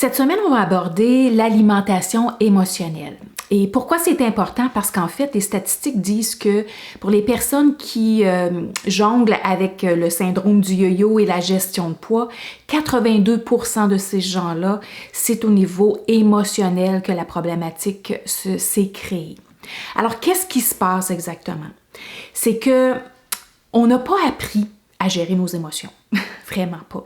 Cette semaine, on va aborder l'alimentation émotionnelle. Et pourquoi c'est important? Parce qu'en fait, les statistiques disent que pour les personnes qui jonglent avec le syndrome du yo-yo et la gestion de poids, 82% de ces gens-là, c'est au niveau émotionnel que la problématique s'est créée. Alors, qu'est-ce qui se passe exactement? C'est que on n'a pas appris à gérer nos émotions. Vraiment pas.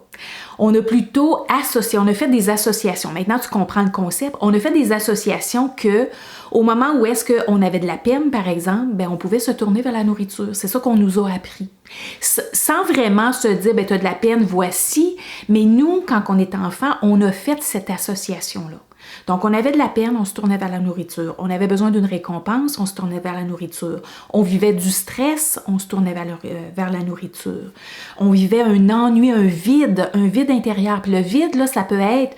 On a plutôt associé, on a fait des associations. Maintenant, tu comprends le concept. On a fait des associations que, au moment où est-ce qu'on avait de la peine, par exemple, ben, on pouvait se tourner vers la nourriture. C'est ça qu'on nous a appris. Sans vraiment se dire, ben, tu as de la peine, voici. Mais nous, quand on est enfant, on a fait cette association-là. Donc, on avait de la peine, on se tournait vers la nourriture. On avait besoin d'une récompense, on se tournait vers la nourriture. On vivait du stress, on se tournait vers la nourriture. On vivait un ennui, un vide intérieur. Puis le vide, là, ça peut être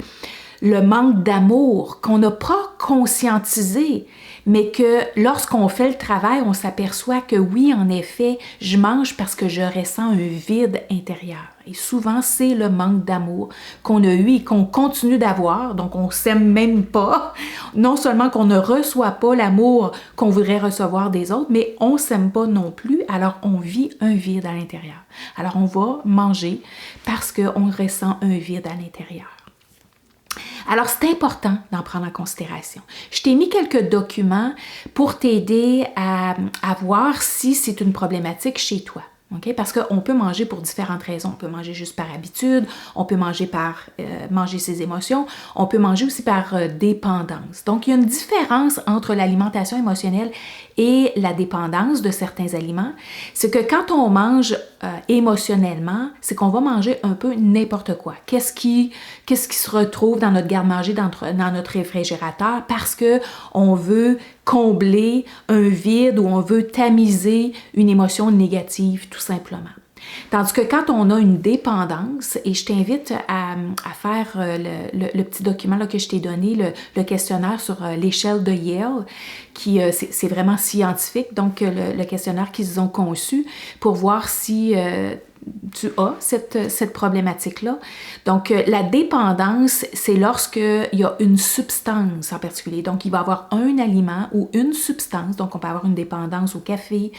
le manque d'amour qu'on n'a pas conscientisé, mais que lorsqu'on fait le travail, on s'aperçoit que oui, en effet, je mange parce que je ressens un vide intérieur. Et souvent, c'est le manque d'amour qu'on a eu et qu'on continue d'avoir, donc on ne s'aime même pas. Non seulement qu'on ne reçoit pas l'amour qu'on voudrait recevoir des autres, mais on ne s'aime pas non plus, alors on vit un vide à l'intérieur. Alors on va manger parce qu'on ressent un vide à l'intérieur. Alors, c'est important d'en prendre en considération. Je t'ai mis quelques documents pour t'aider à voir si c'est une problématique chez toi. Okay? Parce qu'on peut manger pour différentes raisons. On peut manger juste par habitude, on peut manger par manger ses émotions, on peut manger aussi par dépendance. Donc, il y a une différence entre l'alimentation émotionnelle et la dépendance de certains aliments. C'est que quand on mange émotionnellement, c'est qu'on va manger un peu n'importe quoi. Qu'est-ce qui se retrouve dans notre garde-manger, dans notre réfrigérateur, parce qu'on veut combler un vide ou on veut tamiser une émotion négative, tout simplement. Tandis que quand on a une dépendance, et je t'invite à faire le petit document là, que je t'ai donné, le questionnaire sur l'échelle de Yale, qui c'est vraiment scientifique, donc le questionnaire qu'ils ont conçu pour voir si tu as cette problématique-là. Donc, la dépendance, c'est lorsqu'il y a une substance en particulier. Donc, il va y avoir un aliment ou une substance. Donc, on peut avoir une dépendance au café,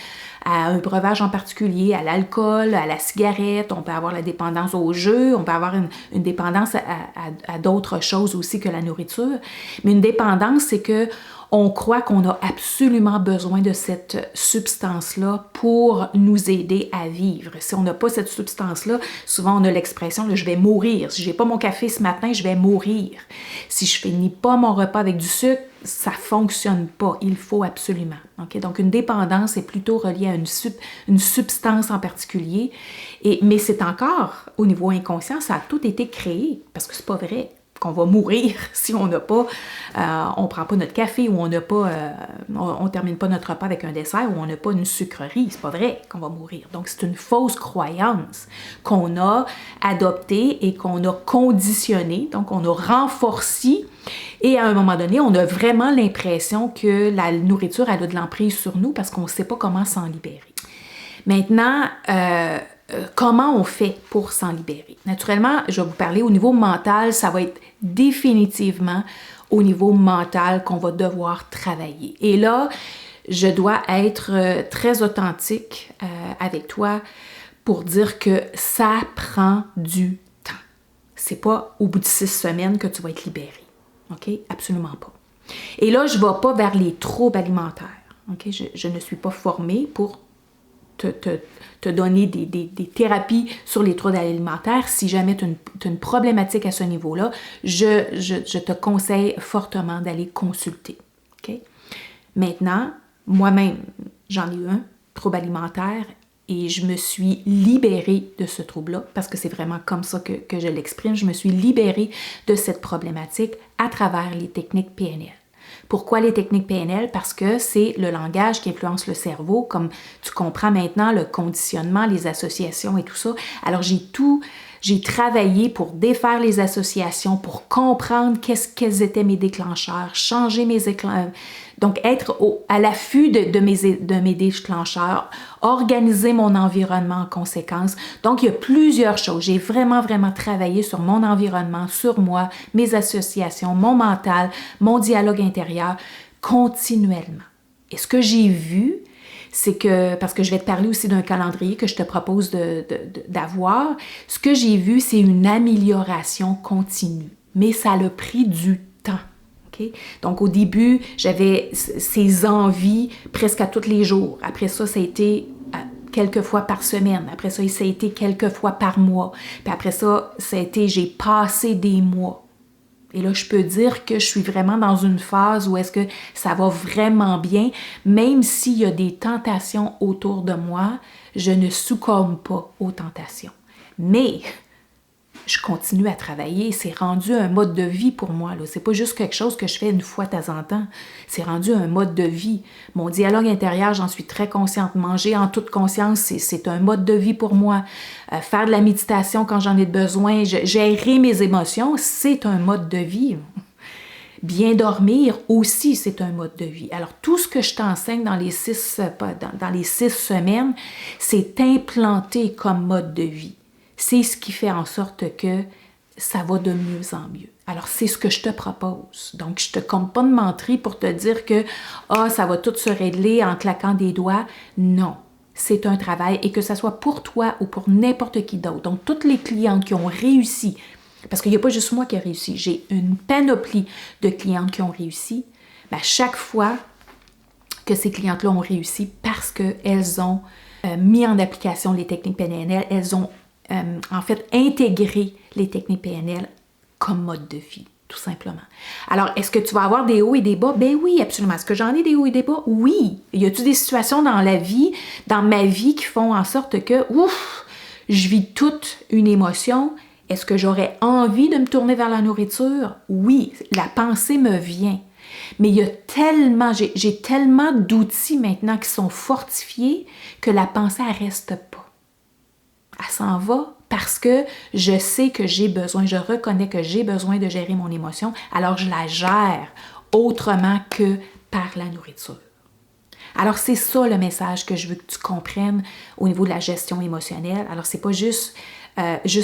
à un breuvage en particulier, à l'alcool, à la cigarette. On peut avoir la dépendance au jeu. On peut avoir une dépendance à d'autres choses aussi que la nourriture. Mais une dépendance, c'est que on croit qu'on a absolument besoin de cette substance-là pour nous aider à vivre. Si on n'a pas cette substance-là, souvent on a l'expression « je vais mourir ». Si je n'ai pas mon café ce matin, je vais mourir. Si je ne finis pas mon repas avec du sucre, ça ne fonctionne pas. Il faut absolument. Okay? Donc, une dépendance est plutôt reliée à une substance en particulier. Mais c'est encore, au niveau inconscient, ça a tout été créé, parce que c'est pas vrai qu'on va mourir si on n'a pas, on prend pas notre café ou on n'a pas, on termine pas notre repas avec un dessert ou on n'a pas une sucrerie. C'est pas vrai qu'on va mourir. Donc, c'est une fausse croyance qu'on a adoptée et qu'on a conditionnée. Donc, on a renforcé. Et à un moment donné, on a vraiment l'impression que la nourriture elle a de l'emprise sur nous parce qu'on ne sait pas comment s'en libérer. Maintenant, comment on fait pour s'en libérer? Naturellement, je vais vous parler au niveau mental, ça va être définitivement au niveau mental qu'on va devoir travailler. Et là, je dois être très authentique avec toi pour dire que ça prend du temps. C'est pas au bout de 6 semaines que tu vas être libéré. OK? Absolument pas. Et là, je ne vais pas vers les troubles alimentaires. OK? Je ne suis pas formée pour te donner des thérapies sur les troubles alimentaires. Si jamais tu as une problématique à ce niveau-là, je te conseille fortement d'aller consulter. Okay? Maintenant, moi-même, j'en ai eu un trouble alimentaire et je me suis libérée de ce trouble-là parce que c'est vraiment comme ça que je l'exprime. Je me suis libérée de cette problématique à travers les techniques PNL. Pourquoi les techniques PNL? Parce que c'est le langage qui influence le cerveau, comme tu comprends maintenant, le conditionnement, les associations et tout ça. Alors, j'ai travaillé pour défaire les associations, pour comprendre quels étaient mes déclencheurs, changer Donc, être à l'affût de mes déclencheurs, organiser mon environnement en conséquence. Donc, il y a plusieurs choses. J'ai vraiment, vraiment travaillé sur mon environnement, sur moi, mes associations, mon mental, mon dialogue intérieur, continuellement. Et ce que j'ai vu, c'est que, parce que je vais te parler aussi d'un calendrier que je te propose d'avoir, ce que j'ai vu, c'est une amélioration continue. Mais ça a pris du temps. Okay? Donc, au début, j'avais ces envies presque à tous les jours. Après ça, ça a été quelques fois par semaine. Après ça, ça a été quelques fois par mois. Puis après ça, j'ai passé des mois. Et là, je peux dire que je suis vraiment dans une phase où est-ce que ça va vraiment bien, même s'il y a des tentations autour de moi, je ne succombe pas aux tentations. Mais je continue à travailler. C'est rendu un mode de vie pour moi. C'est pas juste quelque chose que je fais une fois de temps en temps. C'est rendu un mode de vie. Mon dialogue intérieur, j'en suis très consciente. Manger en toute conscience, c'est un mode de vie pour moi. Faire de la méditation quand j'en ai besoin, gérer mes émotions, c'est un mode de vie. Bien dormir aussi, c'est un mode de vie. Alors, tout ce que je t'enseigne dans les 6 semaines, c'est implanté comme mode de vie. C'est ce qui fait en sorte que ça va de mieux en mieux. Alors, c'est ce que je te propose. Donc, je ne te compte pas de mentir pour te dire que ça va tout se régler en claquant des doigts. Non, c'est un travail et que ce soit pour toi ou pour n'importe qui d'autre. Donc, toutes les clientes qui ont réussi, parce qu'il n'y a pas juste moi qui ai réussi, j'ai une panoplie de clientes qui ont réussi. À chaque fois que ces clientes-là ont réussi parce qu'elles ont mis en application les techniques PNL, elles ont en fait, intégrer les techniques PNL comme mode de vie, tout simplement. Alors, est-ce que tu vas avoir des hauts et des bas? Ben oui, absolument. Est-ce que j'en ai des hauts et des bas? Oui. Y a-t-il des situations dans ma vie qui font en sorte que, je vis toute une émotion? Est-ce que j'aurais envie de me tourner vers la nourriture? Oui, la pensée me vient. Mais j'ai tellement d'outils maintenant qui sont fortifiés que la pensée, elle reste pas. Elle s'en va parce que je sais que je reconnais que j'ai besoin de gérer mon émotion, alors je la gère autrement que par la nourriture. Alors c'est ça le message que je veux que tu comprennes au niveau de la gestion émotionnelle. Alors c'est pas juste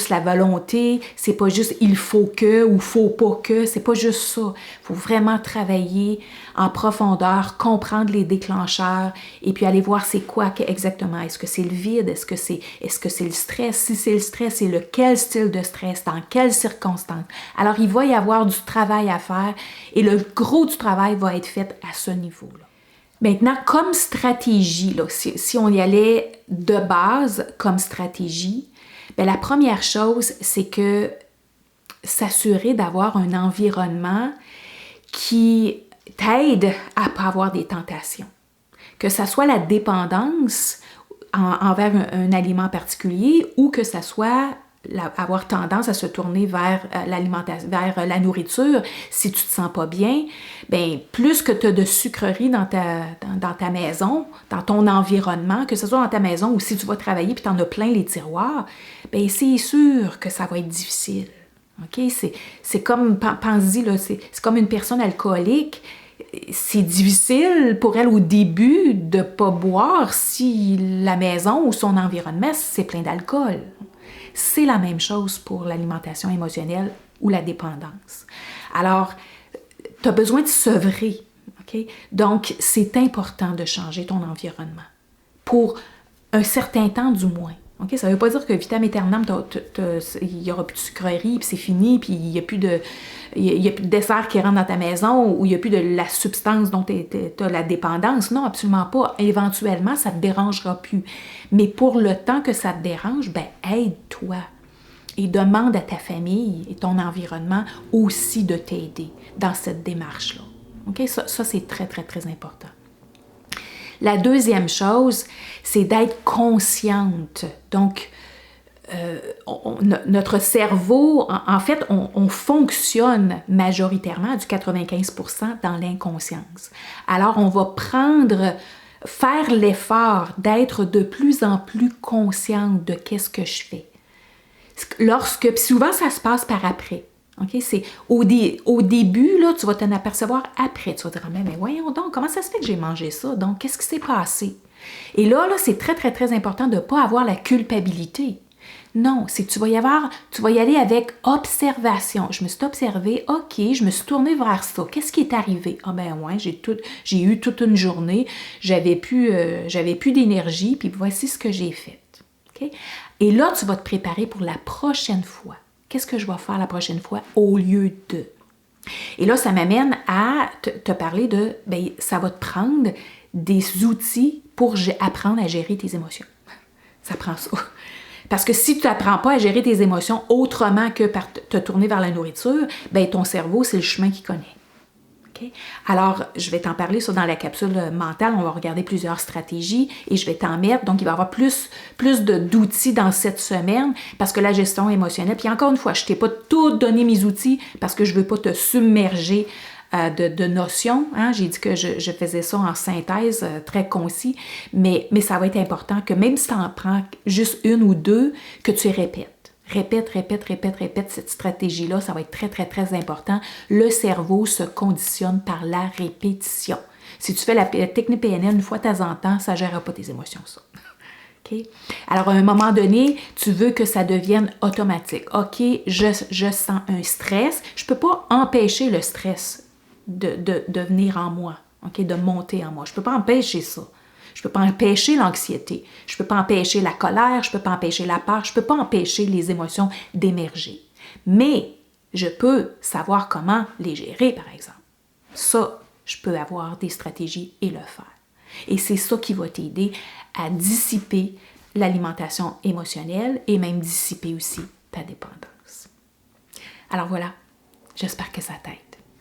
la volonté, c'est pas juste il faut que ou faut pas que, c'est pas juste ça. Il faut vraiment travailler en profondeur, comprendre les déclencheurs et puis aller voir c'est quoi exactement. Est-ce que c'est le vide? Est-ce que c'est le stress? Si c'est le stress, c'est quel style de stress? Dans quelles circonstances? Alors il va y avoir du travail à faire et le gros du travail va être fait à ce niveau-là. Maintenant, comme stratégie, là, si on y allait de base comme stratégie, bien, la première chose, c'est que s'assurer d'avoir un environnement qui t'aide à ne pas avoir des tentations. Que ça soit la dépendance envers un aliment particulier ou que ça soit avoir tendance à se tourner vers l'alimentation, vers la nourriture, si tu te sens pas bien, bien, plus que tu as de sucreries dans ta maison, dans ton environnement, que ce soit dans ta maison ou si tu vas travailler puis tu en as plein les tiroirs, bien, c'est sûr que ça va être difficile. OK? C'est comme, pense-y, là, c'est comme une personne alcoolique. C'est difficile pour elle au début de ne pas boire si la maison ou son environnement, c'est plein d'alcool. C'est la même chose pour l'alimentation émotionnelle ou la dépendance. Alors, tu as besoin de sevrer. Okay? Donc, c'est important de changer ton environnement pour un certain temps du moins. Okay? Ça ne veut pas dire que vitam aeternam, il n'y aura plus de sucreries, puis c'est fini, puis il n'y a plus de dessert qui rentre dans ta maison ou il n'y a plus de la substance dont tu as la dépendance. Non, absolument pas. Éventuellement, ça ne te dérangera plus. Mais pour le temps que ça te dérange, ben aide-toi. Et demande à ta famille et ton environnement aussi de t'aider dans cette démarche-là. Okay? Ça, c'est très, très, très important. La deuxième chose, c'est d'être consciente. Donc, notre cerveau, en fait, on fonctionne majoritairement à du 95% dans l'inconscience. Alors, on va faire l'effort d'être de plus en plus consciente de qu'est-ce que je fais. Puis souvent, ça se passe par après. OK? C'est au début, là, tu vas t'en apercevoir après. Tu vas te dire, mais voyons donc, comment ça se fait que j'ai mangé ça? Donc, qu'est-ce qui s'est passé? Et là, c'est très, très, très important de ne pas avoir la culpabilité. Non, c'est que tu vas y aller avec observation. Je me suis observée, OK, je me suis tournée vers ça. Qu'est-ce qui est arrivé? Ah ben ouais, j'ai eu toute une journée, j'avais plus d'énergie, puis voici ce que j'ai fait. OK? Et là, tu vas te préparer pour la prochaine fois. Qu'est-ce que je vais faire la prochaine fois au lieu de? Et là, ça m'amène à te parler de, bien, ça va te prendre des outils pour apprendre à gérer tes émotions. Ça prend ça. Parce que si tu n'apprends pas à gérer tes émotions autrement que par te tourner vers la nourriture, bien, ton cerveau, c'est le chemin qu'il connaît. Okay? Alors, je vais t'en parler ça dans la capsule mentale. On va regarder plusieurs stratégies et je vais t'en mettre. Donc, il va y avoir plus d'outils dans cette semaine parce que la gestion émotionnelle, puis encore une fois, je ne t'ai pas tout donné mes outils parce que je ne veux pas te submerger de notions. Hein? J'ai dit que je faisais ça en synthèse, très concis, mais ça va être important que même si tu en prends juste une ou deux, que tu répètes. Répète cette stratégie-là, ça va être très, très, très important. Le cerveau se conditionne par la répétition. Si tu fais la technique PNL une fois de temps en temps, ça ne gère pas tes émotions, ça. Okay? Alors, à un moment donné, tu veux que ça devienne automatique. OK, je sens un stress. Je ne peux pas empêcher le stress de venir en moi, okay? De monter en moi. Je ne peux pas empêcher ça. Je ne peux pas empêcher l'anxiété. Je ne peux pas empêcher la colère. Je ne peux pas empêcher la peur. Je ne peux pas empêcher les émotions d'émerger. Mais je peux savoir comment les gérer, par exemple. Ça, je peux avoir des stratégies et le faire. Et c'est ça qui va t'aider à dissiper l'alimentation émotionnelle et même dissiper aussi ta dépendance. Alors voilà, j'espère que ça t'aide.